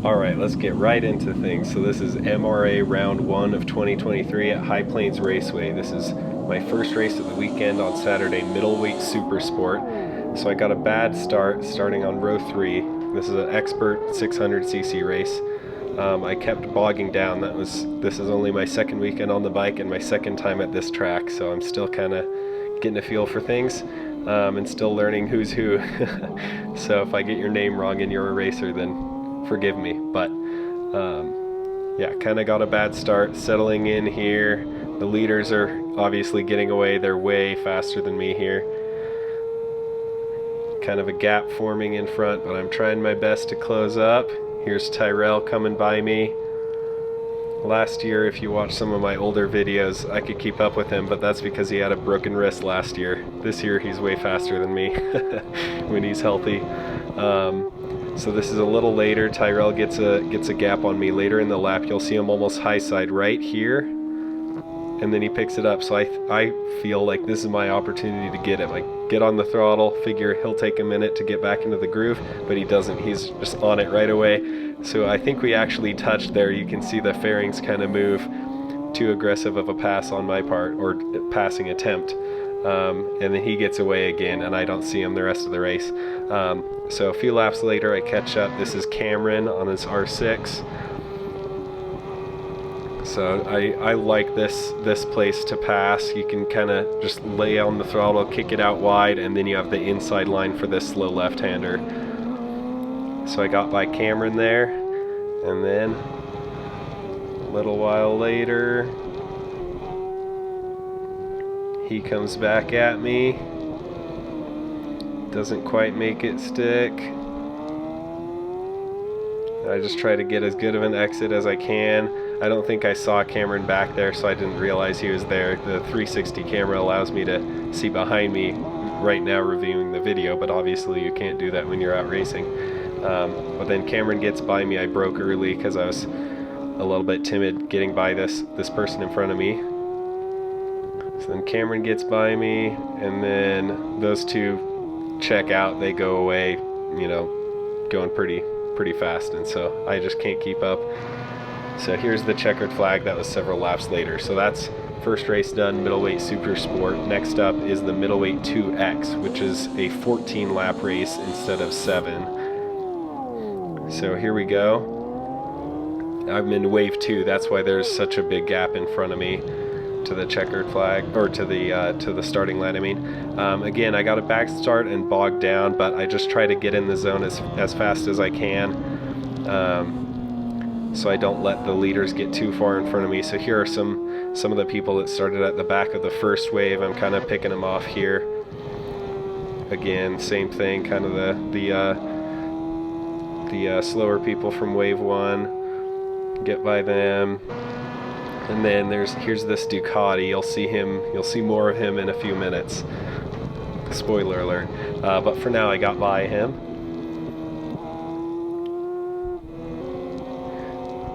Alright, let's get right into things. So this is MRA Round 1 of 2023 at High Plains Raceway. This is my first race of the weekend on Saturday, middleweight super sport. So I got a bad start starting on row 3. This is an expert 600cc race. I kept bogging down. This is only my second weekend on the bike and my second time at this track, so I'm still kind of getting a feel for things and still learning who's who. So if I get your name wrong and you're a racer, then forgive me. But yeah, kind of got a bad start settling in here. The leaders are obviously getting away. They're way faster than me here. Kind of a gap forming in front, but I'm trying my best to close up. Here's Tyrell coming by me. Last year, if you watch some of my older videos, I could keep up with him, but that's because he had a broken wrist last year. This year, he's way faster than me when he's healthy. So this is a little later. Tyrell gets a gap on me later in the lap. You'll see him almost high side right here, and then he picks it up. So I feel like this is my opportunity to get it. Like, get on the throttle, figure he'll take a minute to get back into the groove, but he doesn't. He's just on it right away. So I think we actually touched there. You can see the fairings kind of move. Too aggressive of a pass on my part, or passing attempt. And then he gets away again, and I don't see him the rest of the race. So a few laps later, I catch up. This is Cameron on his R6. So I like this place to pass. You can kind of just lay on the throttle, kick it out wide, and then you have the inside line for this slow left-hander. So I got by Cameron there, and then a little while later, he comes back at me. Doesn't quite make it stick. I just try to get as good of an exit as I can. I don't think I saw Cameron back there, so I didn't realize he was there. The 360 camera allows me to see behind me right now reviewing the video, but obviously you can't do that when you're out racing. But then Cameron gets by me. I broke early because I was a little bit timid getting by this person in front of me. So then Cameron gets by me, and then those two check out. They go away, you know, going pretty fast, and so I just can't keep up. So here's the checkered flag. That was several laps later. So that's first race done, middleweight super sport. Next up is the middleweight 2X, which is a 14 lap race instead of 7. So here we go. I'm in wave 2. That's why there's such a big gap in front of me to the checkered flag, or to the starting line. I mean, again, I got a back start and bogged down, but I just try to get in the zone as fast as I can, so I don't let the leaders get too far in front of me. So here are some of the people that started at the back of the first wave. I'm kind of picking them off here. Again, same thing, kind of the slower people from wave 1. Get by them. And then here's this Ducati. You'll see more of him in a few minutes. Spoiler alert. But for now, I got by him.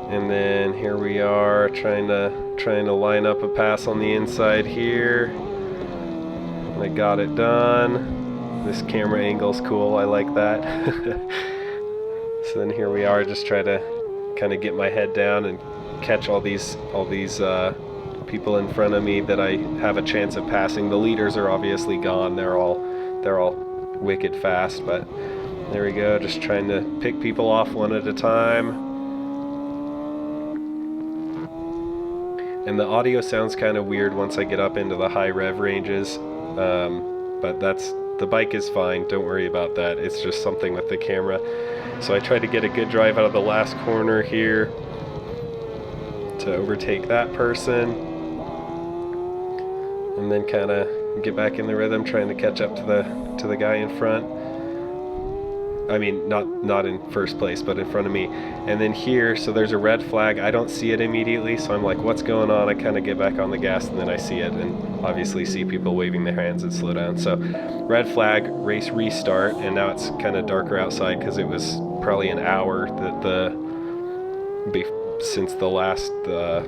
And then here we are trying to line up a pass on the inside here. I got it done. This camera angle's cool. I like that. So then here we are, just try to kind of get my head down and catch all these people in front of me that I have a chance of passing. The leaders are obviously gone. They're all wicked fast, but there we go, just trying to pick people off one at a time. And the audio sounds kind of weird once I get up into the high rev ranges, but the bike is fine. Don't worry about that. It's just something with the camera. So I tried to get a good drive out of the last corner here to overtake that person, and then kind of get back in the rhythm, trying to catch up to the guy in front. I mean, not in first place, but in front of me. And then here, so there's a red flag. I don't see it immediately, so I'm like, what's going on? I kind of get back on the gas, and then I see it, and obviously see people waving their hands and slow down. So red flag, race restart, and now it's kind of darker outside because it was probably an hour since the last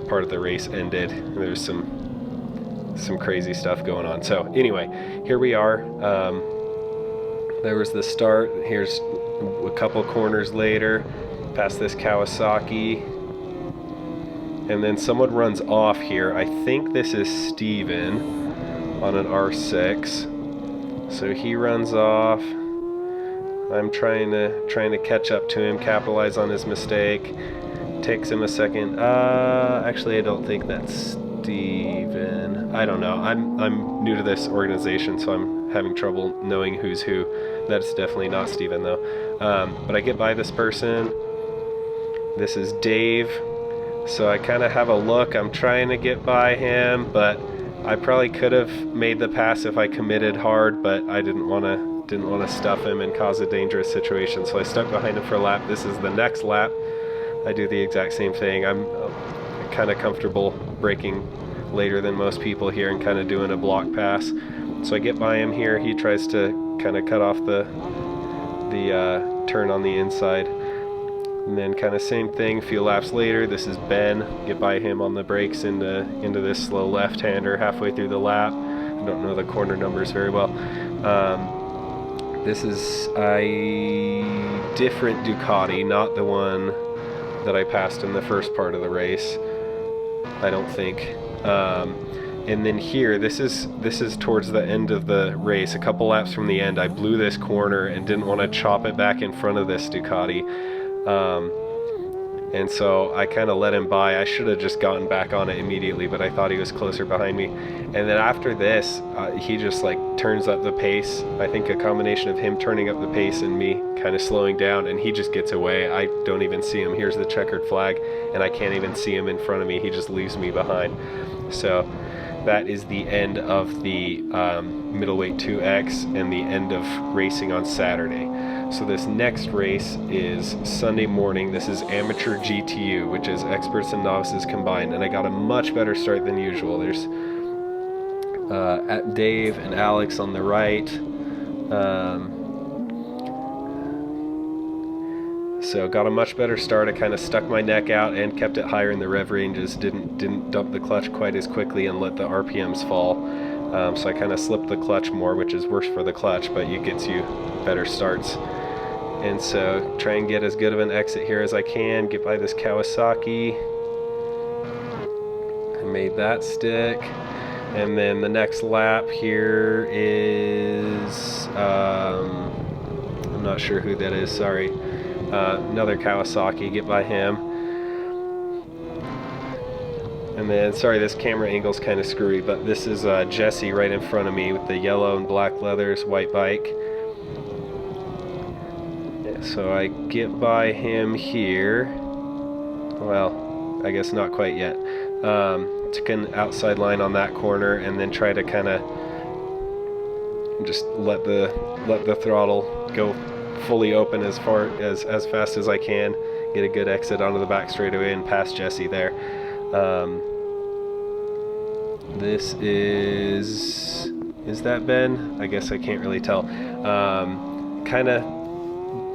part of the race ended. There's some crazy stuff going on. So anyway, here we are. There was the start. Here's a couple corners later. past this Kawasaki, and then someone runs off here. I think this is Steven on an R6. So he runs off. I'm trying to catch up to him, capitalize on his mistake. Takes him a second. Actually, I don't think that's Steven. I don't know. I'm new to this organization, so I'm having trouble knowing who's who. That's definitely not Steven though. But I get by this person. This is Dave. So I kind of have a look. I'm trying to get by him, but I probably could have made the pass if I committed hard, but I didn't want to stuff him and cause a dangerous situation. So I stuck behind him for a lap. This is the next lap. I do the exact same thing. I'm kind of comfortable braking later than most people here and kind of doing a block pass. So I get by him here. He tries to kind of cut off the turn on the inside. And then kind of same thing, a few laps later, this is Ben. Get by him on the brakes into this slow left-hander halfway through the lap. I don't know the corner numbers very well. This is a different Ducati, not the one that I passed in the first part of the race, I don't think. And then here, this is towards the end of the race, a couple laps from the end. I blew this corner and didn't want to chop it back in front of this Ducati. And so I kind of let him by. I should have just gotten back on it immediately, but I thought he was closer behind me. And then after this, he just like turns up the pace. I think a combination of him turning up the pace and me kind of slowing down, and he just gets away. I don't even see him. Here's the checkered flag, and I can't even see him in front of me. He just leaves me behind. So that is the end of the middleweight 2X and the end of racing on Saturday. So this next race is Sunday morning. This is amateur GTU, which is experts and novices combined, and I got a much better start than usual. There's at Dave and Alex on the right. So got a much better start. I kind of stuck my neck out and kept it higher in the rev ranges. Didn't dump the clutch quite as quickly and let the RPMs fall. So I kind of slipped the clutch more, which is worse for the clutch, but it gets you better starts. And so try and get as good of an exit here as I can. Get by this Kawasaki. I made that stick. And then the next lap here is, I'm not sure who that is, sorry. Another Kawasaki, get by him. And then, sorry, this camera angle's kind of screwy, but this is Jesse right in front of me with the yellow and black leathers, white bike. Yeah, so I get by him here. Well, I guess not quite yet. Took an outside line on that corner and then try to kind of just let the throttle go fully open as fast as I can, get a good exit onto the back straightaway and pass Jesse there. This is that Ben? I guess I can't really tell. Kind of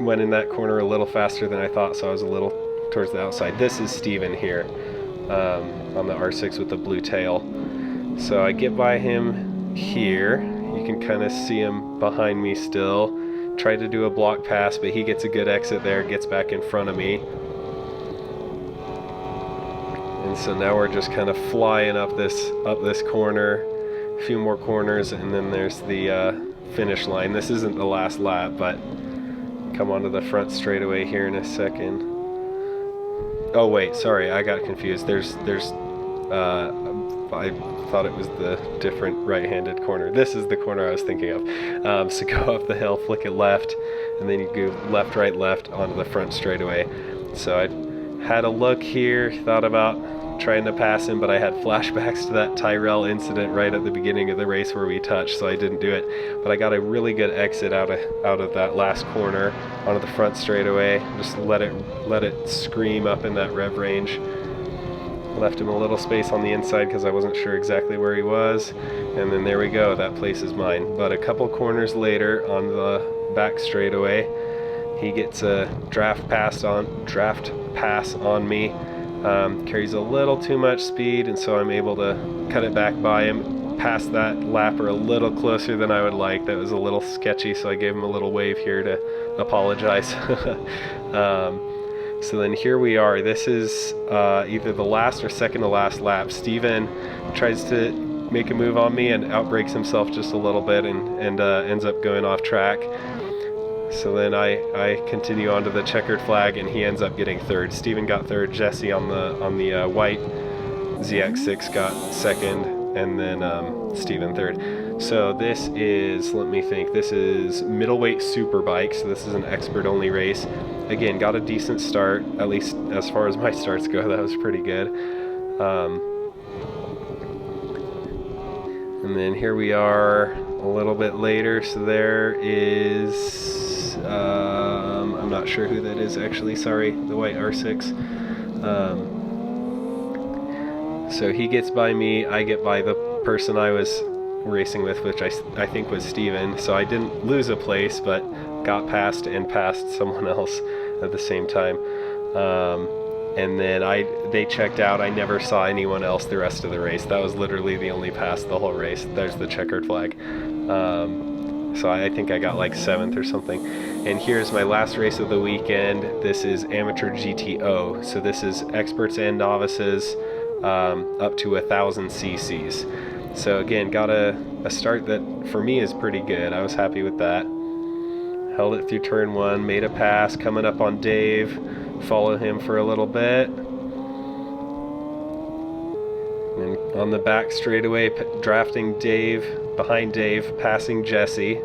went in that corner a little faster than I thought, so I was a little towards the outside. This is Steven here, on the R6 with the blue tail. So I get by him here. You can kind of see him behind me still. Tried to do a block pass, but he gets a good exit there, gets back in front of me. And so now we're just kind of flying up this corner, a few more corners, and then there's the finish line. This isn't the last lap, but come onto the front straightaway here in a second. Oh wait, sorry, I got confused. I thought it was the different right-handed corner. This is the corner I was thinking of. So go up the hill, flick it left, and then you go left, right, left onto the front straightaway. So I had a look here, thought about trying to pass him, but I had flashbacks to that Tyrell incident right at the beginning of the race where we touched, so I didn't do it. But I got a really good exit out of that last corner onto the front straightaway. Just let it scream up in that rev range. Left him a little space on the inside because I wasn't sure exactly where he was, and then there we go, that place is mine. But a couple corners later on the back straightaway, he gets a draft pass on me, carries a little too much speed, and so I'm able to cut it back by him, pass that lapper a little closer than I would like. That was a little sketchy, so I gave him a little wave here to apologize. So then here we are. This is either the last or second to last lap. Steven tries to make a move on me and outbrakes himself just a little bit and ends up going off track. So then I continue on to the checkered flag, and he ends up getting third. Steven got third, Jesse on the white ZX6 got second, and then Steven third. So this is, let me think, this is middleweight superbike, so this is an expert only race. Again, got a decent start, at least as far as my starts go. That was pretty good. And then here we are a little bit later. So there is, I'm not sure who that is actually, sorry, the white R6. So he gets by me, I get by the person I was racing with, which I think was Steven. So I didn't lose a place, but got past and passed someone else at the same time. And then they checked out. I never saw anyone else the rest of the race. That was literally the only pass the whole race. There's the checkered flag. So I think I got like 7th or something. And here's my last race of the weekend. This is amateur GTO. So this is experts and novices up to 1,000 cc's. So again, got a start that for me is pretty good. I was happy with that. Held it through turn 1, made a pass, coming up on Dave, follow him for a little bit. And on the back straightaway, drafting Dave, behind Dave, passing Jesse.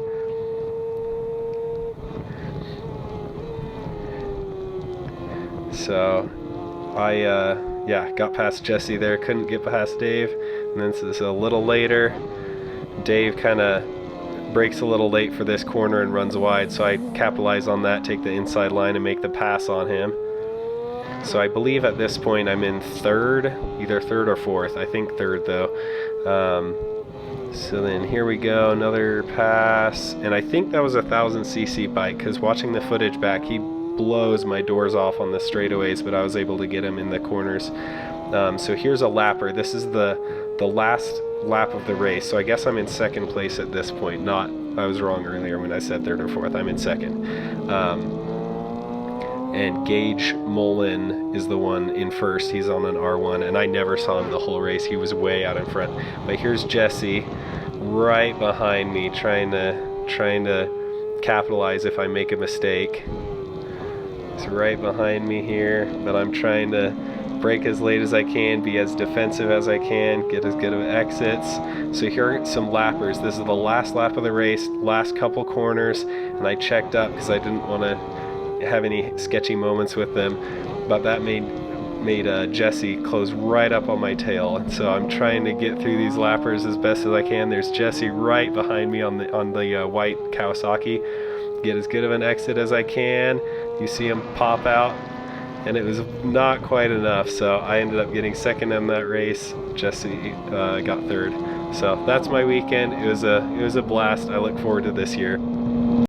So I got past Jesse there, couldn't get past Dave. And then this is a little later. Dave kind of brakes a little late for this corner and runs wide, so I capitalize on that, take the inside line and make the pass on him. So I believe at this point I'm in third, either third or fourth. I think third though. So then here we go, another pass, and I think that was a 1,000 cc bike, because watching the footage back, he blows my doors off on the straightaways, but I was able to get him in the corners. So here's a lapper. This is the last lap of the race, so I guess I'm in second place at this point. I was wrong earlier when I said third or fourth. I'm in second. And Gage Mullen is the one in first. He's on an R1, and I never saw him the whole race. He was way out in front. But here's Jesse right behind me, trying to capitalize if I make a mistake. He's right behind me here, but I'm trying to brake as late as I can, be as defensive as I can, get as good of exits. So here are some lappers. This is the last lap of the race, last couple corners, and I checked up because I didn't want to have any sketchy moments with them, but that made Jesse close right up on my tail. And so I'm trying to get through these lappers as best as I can. There's Jesse right behind me on the white Kawasaki. Get as good of an exit as I can. You see him pop out, and it was not quite enough, so I ended up getting second in that race. Jesse got third. So that's my weekend. It was a blast. I look forward to this year.